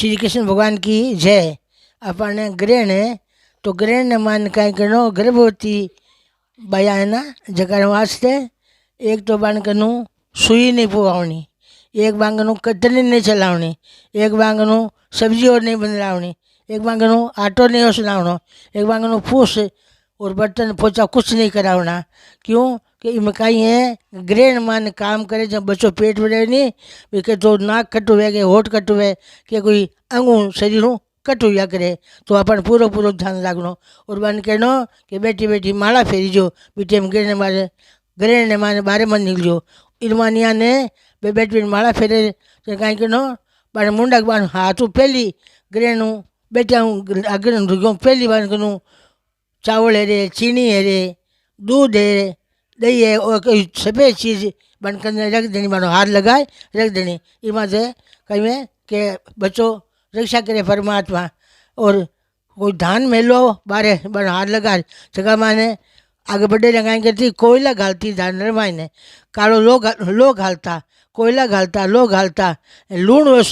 श्री कृष्ण भगवान की जय। अपने ग्रहण है तो ग्रहण ने मान कहीं करो गर्भवती बाया है ना जकार वास्ते एक तो बांकनु सुई नहीं पुवावनी, एक बांगनु कतरी नहीं चलावनी, एक बांगनु सब्जी और नहीं बनवानी, एक बांगनु आटो नहीं उसनावनो, एक बांगनु फूस और बर्तन पोछा कुछ नहीं करावना। क्यों कि इनमें कहीं है ग्रहण मान काम करे जब बच्चों पेट में रहे नहीं वे के तो नाक कट हुए के होठ कट हुए कि कोई अंगू शरीर कट हुआ करे तो अपन पूरो पूरो ध्यान लागनो। और बन कहनो कि बेटी बेटी माला फेरी जो बेटी हम ग्रहण ने माने बारे मन निकलो इरमानिया ने बे बेटी माला फेरे तो कहीं कहनो बारे मुंडा बान हाथ पहली ग्रहण बेटा अग्र पहली बार कहूँ चावल है रे चीनी है रे दूध है दही है और कोई सफ़ेद चीज़ बन कर रख देनी मानो हाथ लगाए रख देनी इमा से कहीं में कि बच्चों रक्षा करे परमात्मा। और कोई धान में लो बारे बन हाथ लगा जगह माने आगे बढ़े लगाएंगे करती कोयला घालती धान रमाई ने कालो लो घालता कोयला घालता लो घालता लूण वो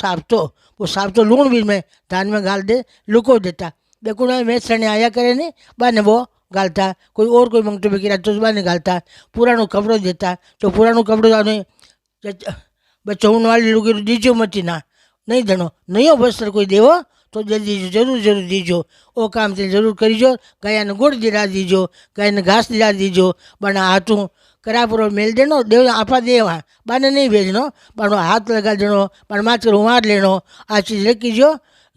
साफ तो लूण भी में धान में घाल दे लुको देता देखो ना मेसरने आया करे नहीं बाने वो घालता कोई और कोई मंगटो भी गिरा तो बाने घालता पुरानो कपड़ो देता तो पुरानो कपड़ो आने बच्चों वाली लोग दीजो मती ना नहीं देनो नहीं वस्त्र कोई देवो तो दे दीजो जरूर जरूर दीजो वो काम से जरूर करीजो गाया ने गुड़ दिला दीजो गाय ने घास दिला दीजो बना हाथों करापुरो मेल देनो देव आपा देवा बाने नहीं भेजनो बनो हाथ लगा देनो पर मात्र मार लेनो आ चीज़ रखीजो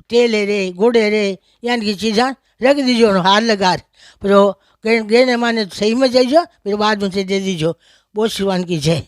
तेल है रे गुड़ है रे यानी की चीज़ा रख दीजो हाथ लगा फिर गहने माने सही में जाइजो फिर बाद में से दे दीजो। बहुत शिवान की जय।